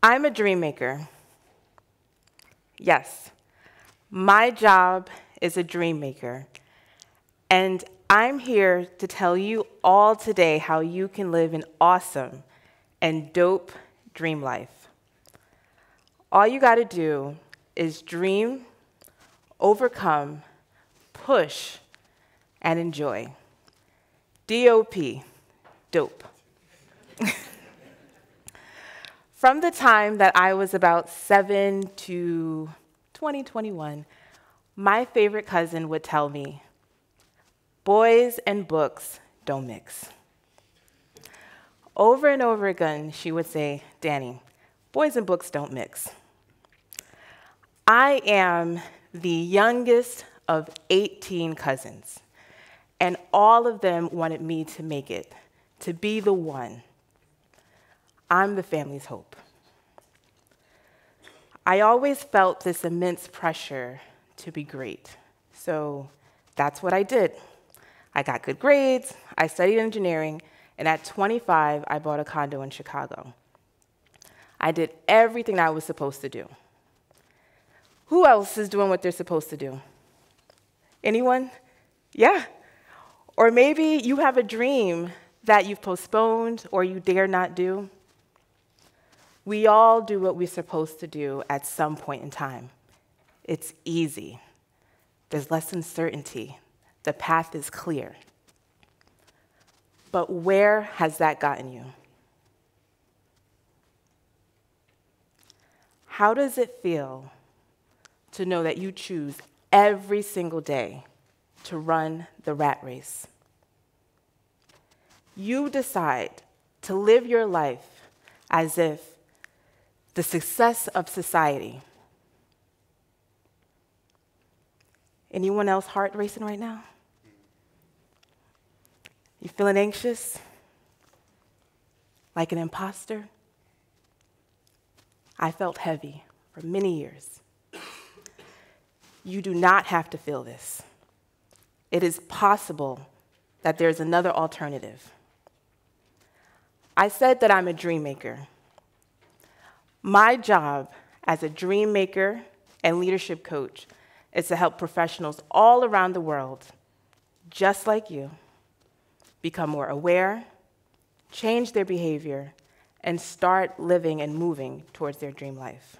I'm a dream maker. Yes, my job is a dream maker. And I'm here to tell you all today how you can live an awesome and dope dream life. All you got to do is dream, overcome, push, and enjoy. D-O-P, dope. From the time that I was about 7 to 21, my favorite cousin would tell me, boys and books don't mix. Over and over again, she would say, Danny, boys and books don't mix. I am the youngest of 18 cousins, and all of them wanted me to make it, to be the one. I'm the family's hope. I always felt this immense pressure to be great, so that's what I did. I got good grades, I studied engineering, and at 25, I bought a condo in Chicago. I did everything I was supposed to do. Who else is doing what they're supposed to do? Anyone? Yeah. Or maybe you have a dream that you've postponed or you dare not do. We all do what we're supposed to do at some point in time. It's easy. There's less uncertainty. The path is clear. But where has that gotten you? How does it feel to know that you choose every single day to run the rat race? You decide to live your life as if the success of society. Anyone else heart racing right now? You feeling anxious? Like an imposter? I felt heavy for many years. You do not have to feel this. It is possible that there's another alternative. I said that I'm a dream maker. My job as a dream maker and leadership coach is to help professionals all around the world, just like you, become more aware, change their behavior, and start living and moving towards their dream life.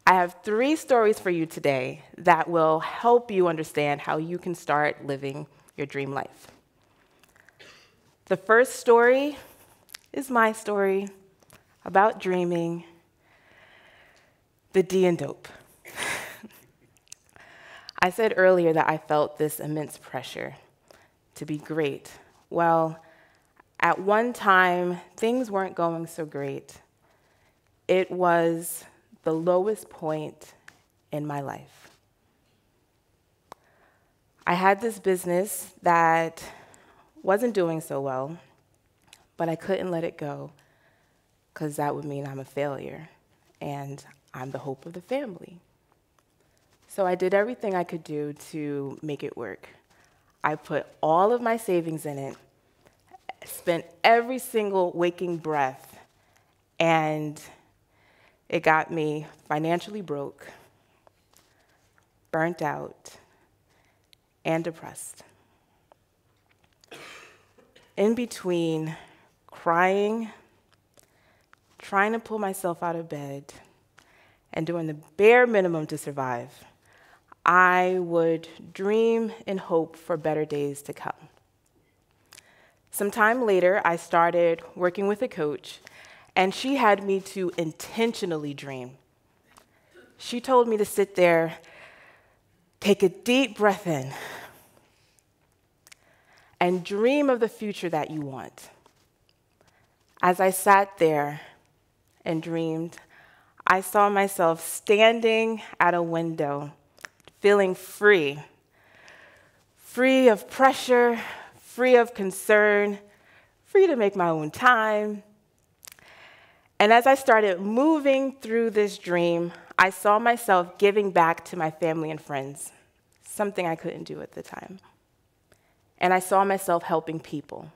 I have 3 stories for you today that will help you understand how you can start living your dream life. The first story is my story about dreaming, the D in dope. I said earlier that I felt this immense pressure to be great. Well, at one time, things weren't going so great. It was the lowest point in my life. I had this business that wasn't doing so well, but I couldn't let it go because that would mean I'm a failure and I'm the hope of the family. So I did everything I could do to make it work. I put all of my savings in it, spent every single waking breath, and it got me financially broke, burnt out, and depressed. In between crying, trying to pull myself out of bed, and doing the bare minimum to survive, I would dream and hope for better days to come. Some time later, I started working with a coach, and she had me to intentionally dream. She told me to sit there, take a deep breath in, and dream of the future that you want. As I sat there and dreamed, I saw myself standing at a window, feeling free of pressure, free of concern, free to make my own time. And as I started moving through this dream, I saw myself giving back to my family and friends, something I couldn't do at the time. And I saw myself helping people.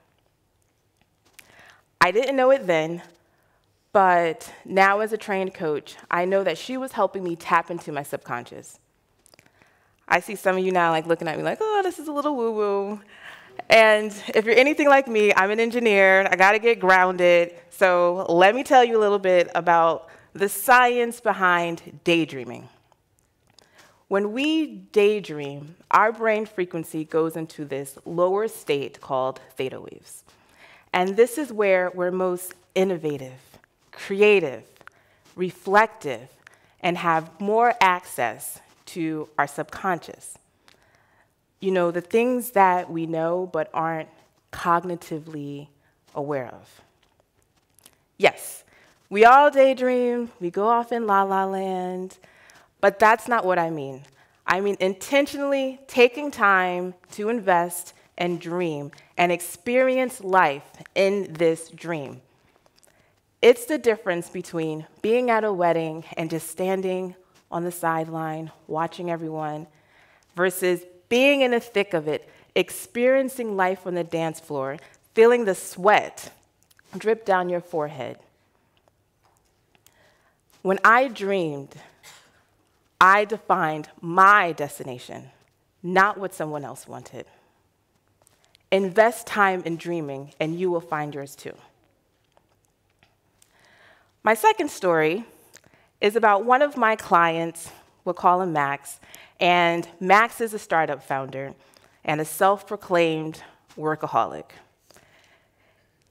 I didn't know it then, But now as a trained coach, I know that she was helping me tap into my subconscious. I see some of you now like looking at me like, oh, this is a little woo-woo. And if you're anything like me, I'm an engineer, I gotta get grounded. So let me tell you a little bit about the science behind daydreaming. When we daydream, our brain frequency goes into this lower state called theta waves. And this is where we're most innovative, creative, reflective, and have more access to our subconscious. You know, the things that we know but aren't cognitively aware of. Yes, we all daydream, we go off in la-la land, but that's not what I mean. I mean intentionally taking time to invest and dream and experience life in this dream. It's the difference between being at a wedding and just standing on the sideline, watching everyone, versus being in the thick of it, experiencing life on the dance floor, feeling the sweat drip down your forehead. When I dreamed, I defined my destination, not what someone else wanted. Invest time in dreaming, and you will find yours too. My second story is about one of my clients, we'll call him Max, and Max is a startup founder and a self-proclaimed workaholic.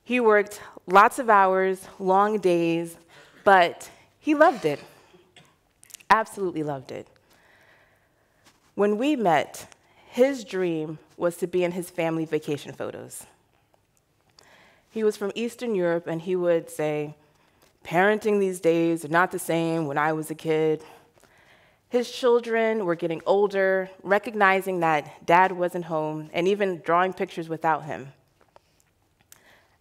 He worked lots of hours, long days, but he loved it, absolutely loved it. When we met, his dream was to be in his family vacation photos. He was from Eastern Europe, and he would say, parenting these days are not the same when I was a kid. His children were getting older, recognizing that dad wasn't home, and even drawing pictures without him.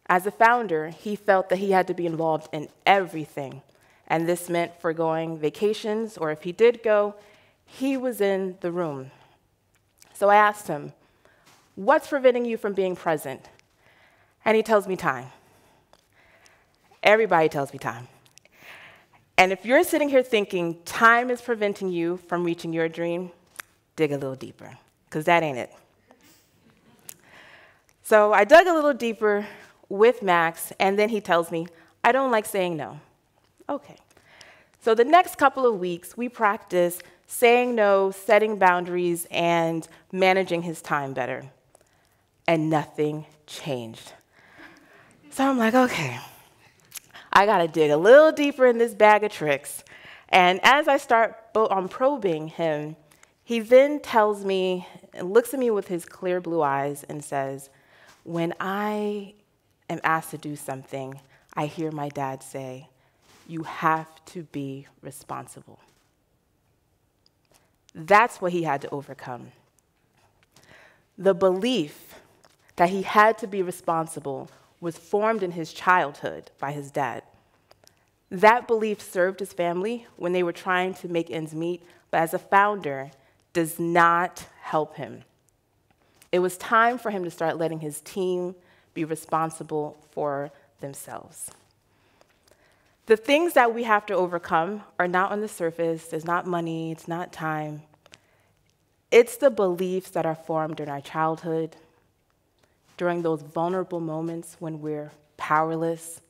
As a founder, he felt that he had to be involved in everything, and this meant foregoing vacations, or if he did go, he was in the room. So I asked him, what's preventing you from being present? And he tells me time. Everybody tells me time. And if you're sitting here thinking time is preventing you from reaching your dream, dig a little deeper, because that ain't it. So I dug a little deeper with Max, and then he tells me, I don't like saying no. Okay. So the next couple of weeks, we practiced saying no, setting boundaries, and managing his time better. And nothing changed. So I'm like, okay, I gotta dig a little deeper in this bag of tricks. And as I start probing him, he then tells me, and looks at me with his clear blue eyes and says, when I am asked to do something, I hear my dad say, you have to be responsible. That's what he had to overcome. The belief that he had to be responsible was formed in his childhood by his dad. That belief served his family when they were trying to make ends meet, but as a founder, does not help him. It was time for him to start letting his team be responsible for themselves. The things that we have to overcome are not on the surface. There's not money, it's not time. It's the beliefs that are formed in our childhood, during those vulnerable moments when we're powerless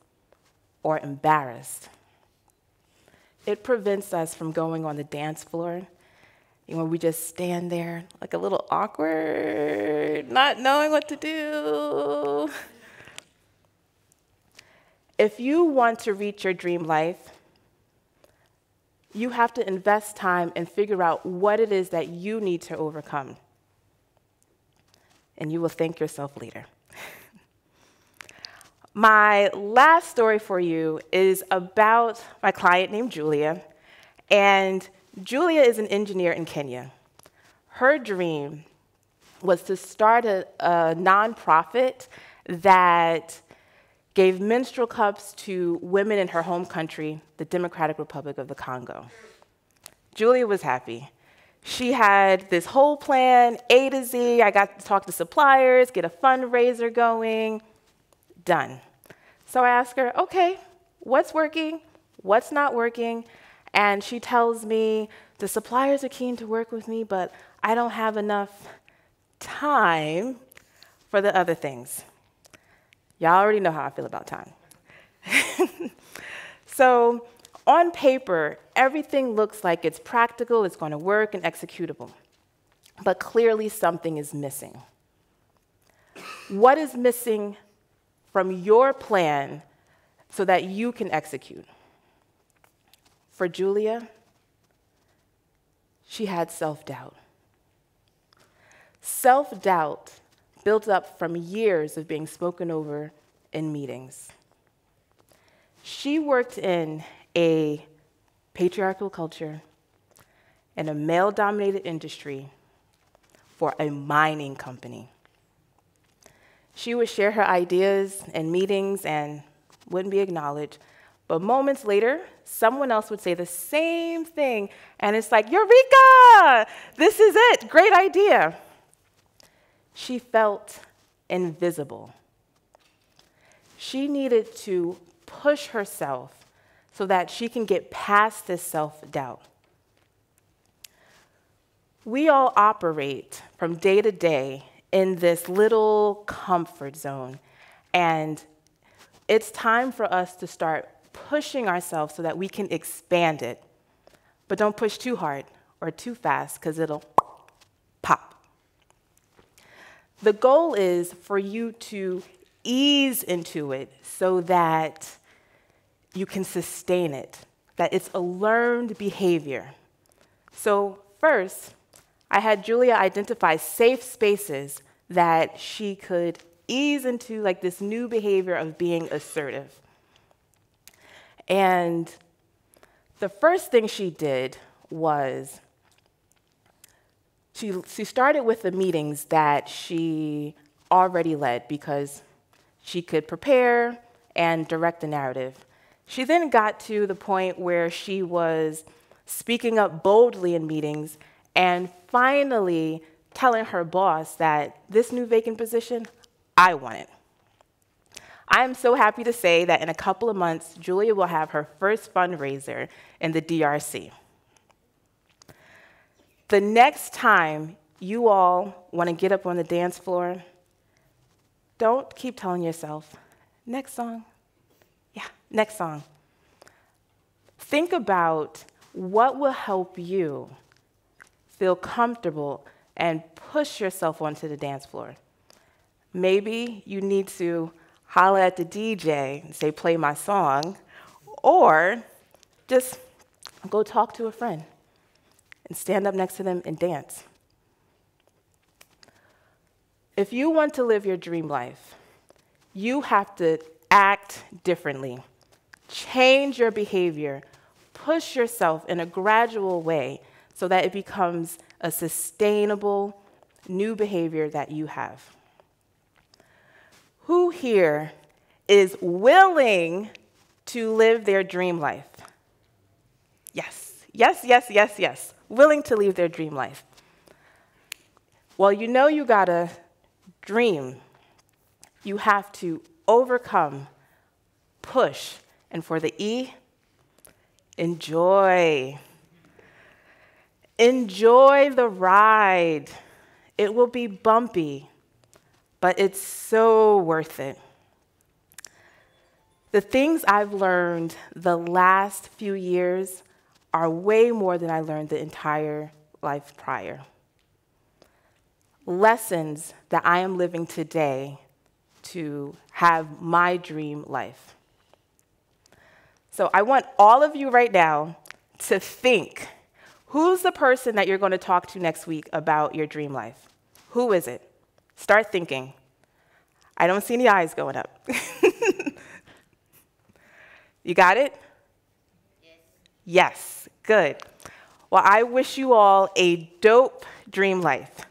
or embarrassed. It prevents us from going on the dance floor, when we just stand there like a little awkward, not knowing what to do. If you want to reach your dream life, you have to invest time and figure out what it is that you need to overcome. And you will thank yourself later. My last story for you is about my client named Julia. And Julia is an engineer in Kenya. Her dream was to start a nonprofit that gave menstrual cups to women in her home country, the Democratic Republic of the Congo. Julia was happy. She had this whole plan, A to Z. I got to talk to suppliers, get a fundraiser going. Done. So I asked her, okay, what's working, what's not working, and she tells me the suppliers are keen to work with me, but I don't have enough time for the other things. Y'all already know how I feel about time. So on paper, everything looks like it's practical, it's going to work, and executable. But clearly something is missing. What is missing from your plan so that you can execute? For Julia, she had self-doubt. Self-doubt built up from years of being spoken over in meetings. She worked in a patriarchal culture in a male-dominated industry for a mining company. She would share her ideas in meetings and wouldn't be acknowledged, but moments later, someone else would say the same thing, and it's like, Eureka! This is it, great idea. She felt invisible. She needed to push herself so that she can get past this self-doubt. We all operate from day to day in this little comfort zone, and it's time for us to start pushing ourselves so that we can expand it. But don't push too hard or too fast, because it'll pop. The goal is for you to ease into it so that you can sustain it, that it's a learned behavior. So first, I had Julia identify safe spaces that she could ease into, like this new behavior of being assertive. And the first thing she did was she started with the meetings that she already led because she could prepare and direct the narrative. She then got to the point where she was speaking up boldly in meetings and finally telling her boss that this new vacant position, I want it. I am so happy to say that in a couple of months, Julia will have her first fundraiser in the DRC. The next time you all want to get up on the dance floor, don't keep telling yourself, next song. Yeah, next song. Think about what will help you feel comfortable and push yourself onto the dance floor. Maybe you need to holler at the DJ and say, play my song, or just go talk to a friend and stand up next to them and dance. If you want to live your dream life, you have to act differently. Change your behavior. Push yourself in a gradual way so that it becomes a sustainable new behavior that you have. Who here is willing to live their dream life? Yes, yes, yes, yes, yes. Willing to live their dream life. Well, you know you gotta dream. You have to overcome, push, and for the E, enjoy. Enjoy the ride. It will be bumpy, but it's so worth it. The things I've learned the last few years are way more than I learned the entire life prior. Lessons that I am living today to have my dream life. So I want all of you right now to think, who's the person that you're going to talk to next week about your dream life? Who is it? Start thinking. I don't see any eyes going up. You got it? Yes. Yes, good. Well, I wish you all a dope dream life.